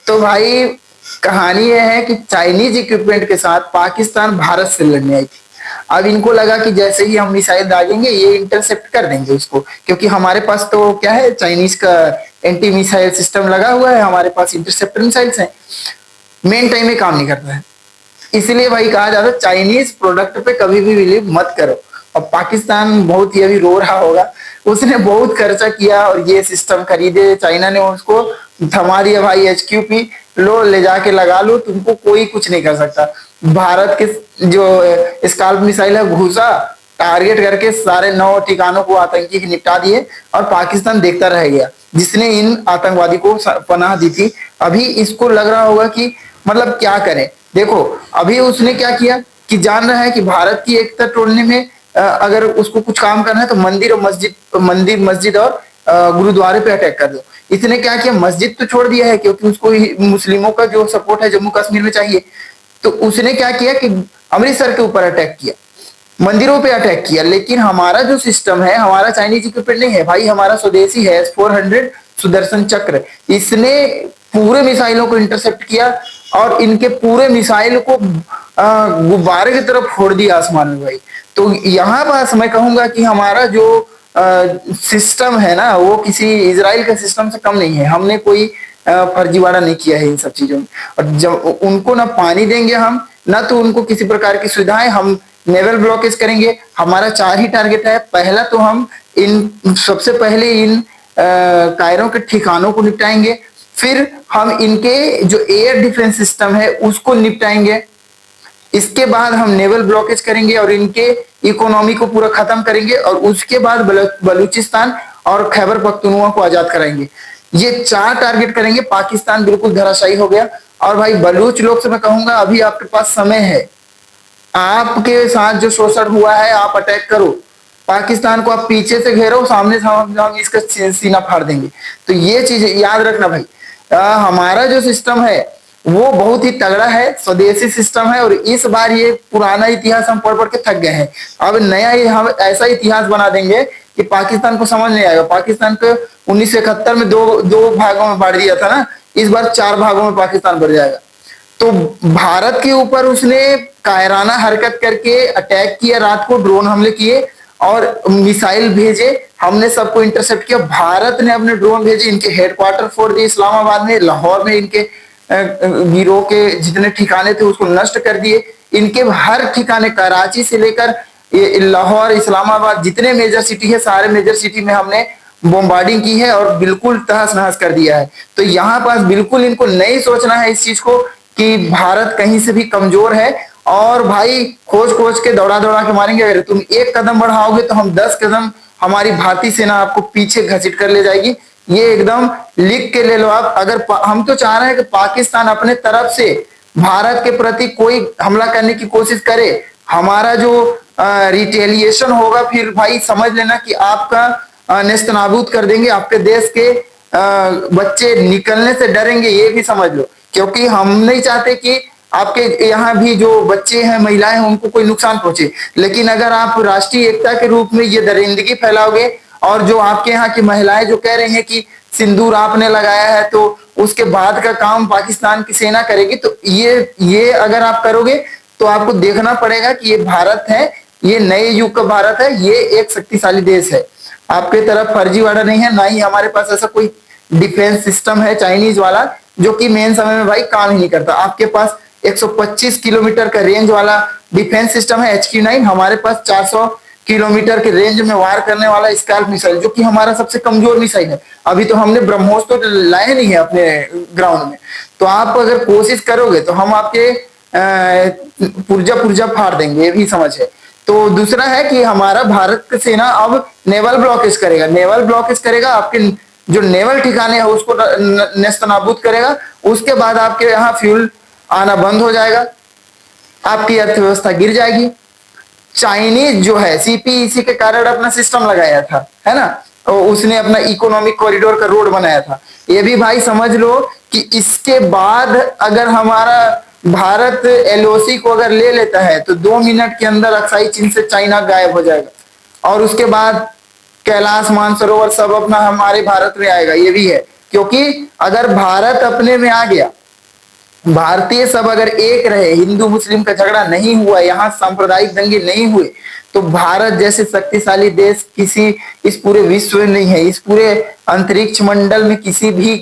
तो भाई कहानी यह है कि चाइनीज इक्विपमेंट के साथ पाकिस्तान भारत से लड़ने आई थी। अब इनको लगा कि जैसे ही हम मिसाइल दागेंगे ये इंटरसेप्ट कर देंगे उसको, क्योंकि हमारे पास तो क्या है, चाइनीज का एंटी मिसाइल सिस्टम लगा हुआ है, हमारे पास इंटरसेप्टर मिसाइल्स हैं। मेन टाइम में काम नहीं करता है। इसलिए भाई कहा जाता है चाइनीज प्रोडक्ट पे कभी भी बिलीव मत करो। और पाकिस्तान बहुत ही अभी रो रहा होगा, उसने बहुत खर्चा किया और ये सिस्टम खरीदे, चाइना ने उसको थमा दिया भाई। HQP लो, ले जाके लगा लो, तुमको कोई कुछ नहीं कर सकता। भारत के जो स्काल्प मिसाइल है घुसा, टारगेट करके सारे 9 ठिकानों को आतंकी के निपटा दिए, और पाकिस्तान देखता रह गया जिसने इन आतंकवादी को पनाह दी थी। अभी इसको लग रहा होगा कि मतलब क्या करें। देखो, अभी उसने क्या किया कि जान रहा है कि भारत की एकता तोड़ने में अगर उसको कुछ काम करना है तो मंदिर मस्जिद और गुरुद्वारे पे अटैक कर दो। इसने क्या किया, मस्जिद तो छोड़ दिया है क्योंकि उसको मुस्लिमों का जो सपोर्ट है जम्मू कश्मीर में चाहिए। तो उसने क्या किया कि अमृतसर के ऊपर अटैक किया, मंदिरों पे अटैक किया। लेकिन हमारा जो सिस्टम है, हमारा चाइनीज इक्विपमेंट नहीं है भाई, हमारा स्वदेशी है S-400 सुदर्शन चक्र। इसने पूरे मिसाइलों को इंटरसेप्ट किया और इनके पूरे मिसाइल को गुब्बारे की तरफ फोड़ दिया आसमान में भाई। तो यहाँ पास मैं कहूंगा कि हमारा जो सिस्टम है ना, वो किसी इजराइल के सिस्टम से कम नहीं है। हमने कोई फर्जीवाड़ा नहीं किया है इन सब चीजों में। और जब उनको ना पानी देंगे हम, ना तो उनको किसी प्रकार की सुविधाएं, हम नेवल ब्लॉकेज करेंगे। हमारा 4 ही टारगेट है। पहला तो हम इन सबसे पहले इन कायरों के ठिकानों को निपटाएंगे, फिर हम इनके जो एयर डिफेंस सिस्टम है उसको निपटाएंगे। इसके बाद हम नेवल ब्लॉकेज करेंगे और इनके इकोनॉमी को पूरा खत्म करेंगे, और उसके बाद बलूचिस्तान और खैबर पख्तूनख्वा को आजाद कराएंगे। ये 4 टारगेट करेंगे, पाकिस्तान बिल्कुल धराशायी हो गया। और भाई बलूच लोग से मैं कहूंगा अभी आपके पास समय है, आपके साथ जो शोषण हुआ है आप अटैक करो। पाकिस्तान को आप पीछे से घेरो, सामने से हम इसका सीना फाड़ देंगे। तो ये चीज याद रखना भाई। हमारा जो सिस्टम है वो बहुत ही तगड़ा है, स्वदेशी सिस्टम है। और इस बार ये पुराना इतिहास हम पढ़ पढ़ के थक गए हैं। अब नया ही हम ऐसा इतिहास बना देंगे कि पाकिस्तान को समझ नहीं आएगा। पाकिस्तान को 1971 में दो दो भागों में बांट दिया था ना, इस बार 4 भागों में पाकिस्तान बढ़ जाएगा। तो भारत के ऊपर उसने कायराना हरकत करके अटैक किया, रात को ड्रोन हमले किए और मिसाइल भेजे, हमने सबको इंटरसेप्ट किया। भारत ने अपने ड्रोन भेजे, इनके हेडक्वार्टर फोड़ दिए, इस्लामाबाद में, लाहौर में इनके गिरोह के जितने ठिकाने थे उसको नष्ट कर दिए। इनके हर ठिकाने, कराची से लेकर लाहौर, इस्लामाबाद, जितने मेजर सिटी है सारे मेजर सिटी में हमने बॉम्बार्डिंग की है और बिल्कुल तहस नहस कर दिया है। तो यहाँ पास बिल्कुल इनको नहीं सोचना है इस चीज को कि भारत कहीं से भी कमजोर है। और भाई खोज खोज के दौड़ा दौड़ा के मारेंगे। अगर तुम 1 कदम बढ़ाओगे तो हम 10 कदम, हमारी भारतीय सेना आपको पीछे घसीट कर ले जाएगी। ये एकदम लिख के ले लो आप। अगर हम तो चाह रहे हैं कि पाकिस्तान अपने तरफ से भारत के प्रति कोई हमला करने की कोशिश करे, हमारा जो रिटेलिएशन होगा फिर भाई समझ लेना कि आपका नेस्त नाबूद कर देंगे। आपके देश के बच्चे निकलने से डरेंगे, ये भी समझ लो। क्योंकि हम नहीं चाहते कि आपके यहाँ भी जो बच्चे हैं, महिलाएं हैं, उनको कोई नुकसान पहुंचे। लेकिन अगर आप राष्ट्रीय एकता के रूप में ये दरिंदगी फैलाओगे, और जो आपके यहाँ की महिलाएं जो कह रही हैं कि सिंदूर आपने लगाया है तो उसके बाद का काम पाकिस्तान की सेना करेगी, तो ये अगर आप करोगे तो आपको देखना पड़ेगा कि ये भारत है, ये नए युग का भारत है, ये एक शक्तिशाली देश है। आपके तरफ फर्जीवाड़ा नहीं है, ना ही हमारे पास ऐसा कोई डिफेंस सिस्टम है चाइनीज वाला जो कि मेन समय में भाई काम ही नहीं करता। आपके पास 125 किलोमीटर का रेंज वाला डिफेंस सिस्टम है HQ-9, हमारे पास 400 किलोमीटर के रेंज में वार करने वाला स्कैल्प मिसाइल, जो कि हमारा सबसे कमजोर मिसाइल है। अभी तो हमने ब्रह्मोस तो लाए नहीं है अपने ग्राउंड में। तो आप अगर कोशिश करोगे तो हम आपके पुर्जा पुर्जा फाड़ देंगे, ये भी समझ है। तो दूसरा है कि हमारा भारत की सेना अब नेवल ब्लॉकेज करेगा। नेवल ब्लॉकेज करेगा, आपके जो नेवल ठिकाने हैं उसको नेस्त नाबूद करेगा। उसके बाद आपके यहाँ फ्यूल आना बंद हो जाएगा, आपकी अर्थव्यवस्था गिर जाएगी। चाइनीज जो है CPEC के कारण अपना सिस्टम लगाया था, है ना, तो उसने अपना इकोनॉमिक कॉरिडोर का रोड बनाया था। ये भी भाई समझ लो कि इसके बाद अगर हमारा भारत LOC को अगर ले लेता है तो 2 मिनट के अंदर अक्साई चीन से चाइना गायब हो जाएगा। और उसके बाद कैलाश मानसरोवर सब अपना हमारे भारत में आएगा, ये भी है। क्योंकि अगर भारत अपने में आ गया, भारतीय सब अगर एक रहे, हिंदू मुस्लिम का झगड़ा नहीं हुआ, यहाँ सांप्रदायिक दंगे नहीं हुए, तो भारत जैसे शक्तिशाली देश किसी इस पूरे विश्व में नहीं है। इस पूरे अंतरिक्ष मंडल में किसी भी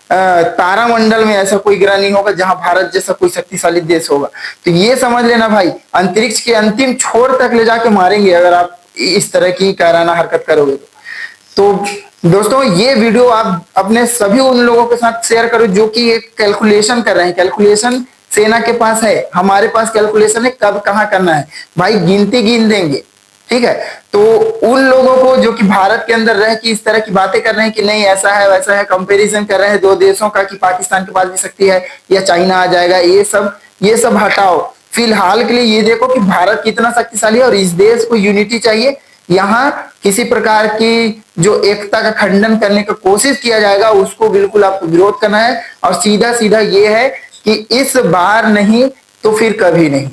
तारा मंडल में ऐसा कोई ग्रह नहीं होगा जहां भारत जैसा कोई शक्तिशाली देश होगा। तो ये समझ लेना भाई, अंतरिक्ष के अंतिम छोर तक ले जाके मारेंगे अगर आप इस तरह की कायराना हरकत करोगे तो। दोस्तों ये वीडियो आप अपने सभी उन लोगों के साथ शेयर करो जो कि एक कैलकुलेशन कर रहे हैं। कैलकुलेशन सेना के पास है, हमारे पास कैलकुलेशन है कब कहां करना है, भाई गिनती गिन देंगे, ठीक है। तो उन लोगों को जो कि भारत के अंदर रह के इस तरह की बातें कर रहे हैं कि नहीं ऐसा है वैसा है, कंपैरिजन कर रहे हैं दो देशों का कि पाकिस्तान के पास भी शक्ति है या चाइना आ जाएगा, ये सब हटाओ। फिलहाल के लिए ये देखो कि भारत कितना शक्तिशाली है और इस देश को यूनिटी चाहिए। यहाँ किसी प्रकार की जो एकता का खंडन करने की कोशिश किया जाएगा उसको बिल्कुल आपको विरोध करना है। और सीधा सीधा ये है कि इस बार नहीं तो फिर कभी नहीं,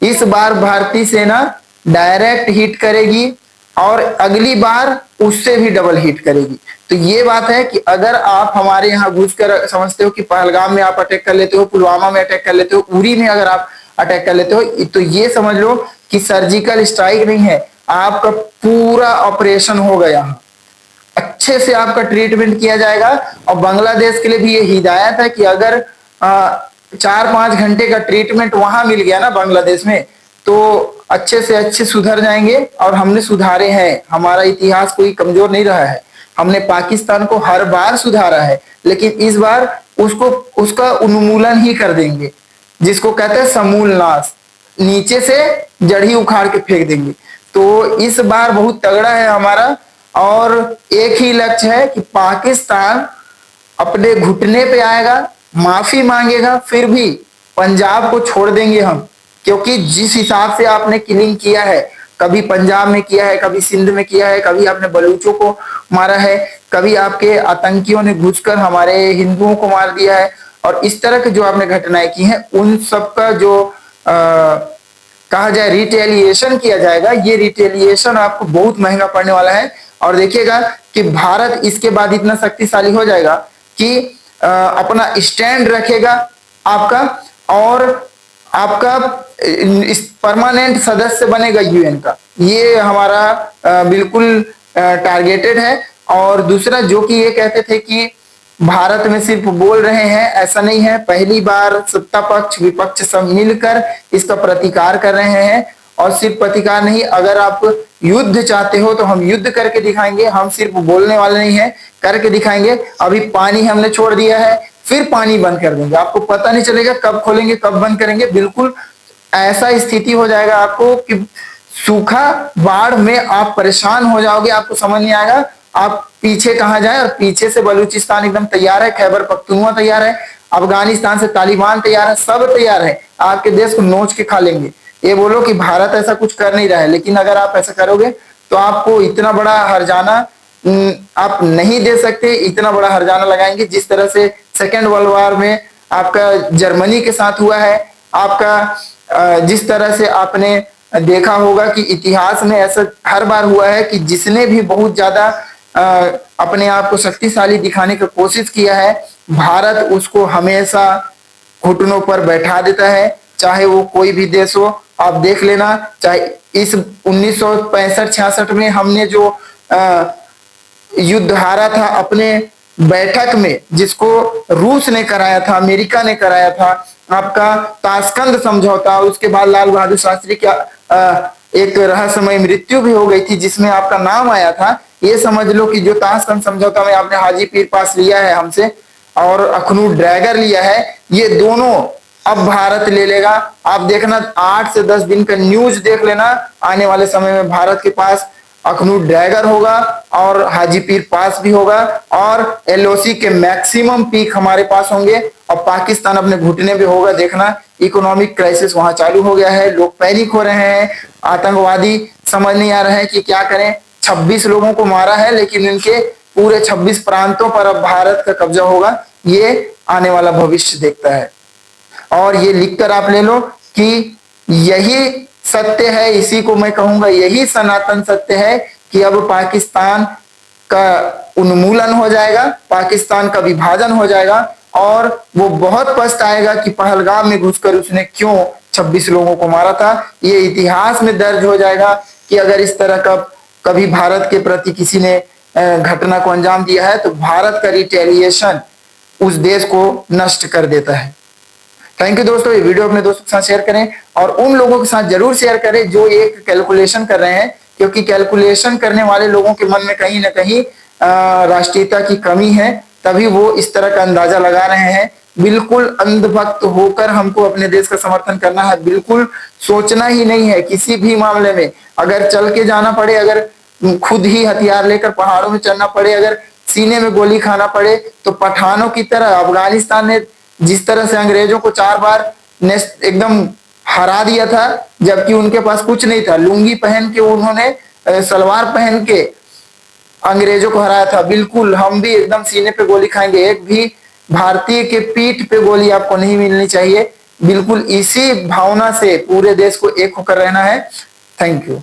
इस बार भारतीय सेना डायरेक्ट हिट करेगी और अगली बार उससे भी डबल हिट करेगी। तो ये बात है कि अगर आप हमारे यहाँ घुसकर समझते हो कि पहलगाम में आप अटैक कर लेते हो, पुलवामा में अटैक कर लेते हो, उरी में अगर आप अटैक कर लेते हो, तो ये समझ लो कि सर्जिकल स्ट्राइक नहीं है, आपका पूरा ऑपरेशन होगा। यहाँ अच्छे से आपका ट्रीटमेंट किया जाएगा। और बांग्लादेश के लिए भी ये हिदायत है कि अगर 4-5 घंटे का ट्रीटमेंट वहां मिल गया ना बांग्लादेश में, तो अच्छे से अच्छे सुधर जाएंगे। और हमने सुधारे हैं, हमारा इतिहास कोई कमजोर नहीं रहा है, हमने पाकिस्तान को हर बार सुधारा है, लेकिन इस बार उसको उसका उन्मूलन ही कर देंगे, जिसको कहते हैं समूल नाश, नीचे से जड़ उखाड़ के फेंक देंगे। तो इस बार बहुत तगड़ा है हमारा, और एक ही लक्ष्य है कि पाकिस्तान अपने घुटने पे आएगा, माफी मांगेगा, फिर भी पंजाब को छोड़ देंगे हम। क्योंकि जिस हिसाब से आपने किलिंग किया है, कभी पंजाब में किया है, कभी सिंध में किया है, कभी आपने बलूचों को मारा है, कभी आपके आतंकियों ने घुसकर हमारे हिंदुओं को मार दिया है, और इस तरह के जो आपने घटनाएं की हैं उन सबका जो कहा जाए रिटेलिएशन किया जाएगा। ये रिटेलिएशन आपको बहुत महंगा पड़ने वाला है। और देखिएगा कि भारत इसके बाद इतना शक्तिशाली हो जाएगा कि अपना स्टैंड रखेगा आपका, और आपका परमानेंट सदस्य बनेगा यूएन का। ये हमारा बिल्कुल टारगेटेड है। और दूसरा जो कि ये कहते थे कि भारत में सिर्फ बोल रहे हैं, ऐसा नहीं है, पहली बार सत्ता पक्ष विपक्ष सब मिलकर इसका प्रतिकार कर रहे हैं। और सिर्फ प्रतिकार नहीं, अगर आप युद्ध चाहते हो तो हम युद्ध करके दिखाएंगे, हम सिर्फ बोलने वाले नहीं है, करके दिखाएंगे। अभी पानी हमने छोड़ दिया है, फिर पानी बंद कर देंगे, आपको पता नहीं चलेगा कब खोलेंगे कब बंद करेंगे। बिल्कुल ऐसा स्थिति हो जाएगा आपको कि सूखा बाढ़ में आप परेशान हो जाओगे, आपको समझ नहीं आएगा आप पीछे कहां जाए। और पीछे से बलूचिस्तान एकदम तैयार है, खैबर पख्तूनख्वा तैयार है, अफगानिस्तान से तालिबान तैयार है, सब तैयार है, आपके देश को नोच के खा लेंगे। ये बोलो कि भारत ऐसा कुछ कर नहीं रहा है, लेकिन अगर आप ऐसा करोगे तो आपको इतना बड़ा हर्जाना आप नहीं दे सकते, इतना बड़ा हर्जाना लगाएंगे जिस तरह से सेकेंड वर्ल्ड वॉर में आपका जर्मनी के साथ हुआ है। आपका जिस तरह से आपने देखा होगा कि इतिहास में ऐसा हर बार हुआ है कि जिसने भी बहुत ज्यादा अपने आप को शक्तिशाली दिखाने की कोशिश किया है, भारत उसको हमेशा घुटनों पर बैठा देता है, चाहे वो कोई भी देश हो। आप देख लेना, चाहे इस 1965-66 में हमने जो युद्ध हारा था अपने बैठक में, जिसको रूस ने कराया था, अमेरिका ने कराया था, आपका ताशकंद समझौता, उसके बाद लाल बहादुर शास्त्री का एक रहस्यमय मृत्यु भी हो गई थी जिसमें आपका नाम आया था। ये समझ लो कि जो ताशकंद समझौता में आपने हाजी पीर पास लिया है हमसे, और अखनूर ड्रैगर लिया है, ये दोनों अब भारत ले लेगा। आप देखना 8 से 10 दिन का न्यूज देख लेना, आने वाले समय में भारत के पास अखनूर ड्रैगर होगा और हाजी पीर पास भी होगा, और एलओसी के मैक्सिमम पीक हमारे पास होंगे, और पाकिस्तान अपने घुटने पे होगा। देखना इकोनॉमिक क्राइसिस वहां चालू हो गया है, लोग पैनिक हो रहे हैं, आतंकवादी समझ नहीं आ रहे हैं कि क्या करें। 26 लोगों को मारा है, लेकिन इनके पूरे 26 प्रांतों पर अब भारत का कब्जा होगा, ये आने वाला भविष्य देखता है। और ये लिखकर आप ले लो कि यही सत्य है, इसी को मैं कहूंगा यही सनातन सत्य है कि अब पाकिस्तान का उन्मूलन हो जाएगा, पाकिस्तान का विभाजन हो जाएगा और वो बहुत पछताएगा कि पहलगाम में घुसकर उसने क्यों 26 लोगों को मारा था। ये इतिहास में दर्ज हो जाएगा कि अगर इस तरह का कभी भारत के प्रति किसी ने घटना को अंजाम दिया है तो भारत का रिटेलिएशन उस देश को नष्ट कर देता है। थैंक यू दोस्तों, ये वीडियो अपने दोस्तों के साथ शेयर करें और उन लोगों के साथ जरूर शेयर करें जो एक कैलकुलेशन कर रहे हैं, क्योंकि कैलकुलेशन करने वाले लोगों के मन में कहीं ना कहीं राष्ट्रीयता की कमी है, तभी वो इस तरह का अंदाजा लगा रहे हैं। बिल्कुल अंधभक्त होकर हमको अपने देश का समर्थन करना है, बिल्कुल सोचना ही नहीं है किसी भी मामले में। अगर चल के जाना पड़े, अगर खुद ही हथियार लेकर पहाड़ों में चलना पड़े, अगर सीने में गोली खाना पड़े, तो पठानों की तरह अफगानिस्तान ने जिस तरह से अंग्रेजों को 4 बार एकदम हरा दिया था, जबकि उनके पास कुछ नहीं था, लुंगी पहन के उन्होंने सलवार पहन के अंग्रेजों को हराया था। बिल्कुल हम भी एकदम सीने पे गोली खाएंगे, एक भी भारतीय के पीठ पे गोली आपको नहीं मिलनी चाहिए। बिल्कुल इसी भावना से पूरे देश को एक होकर रहना है। Thank you.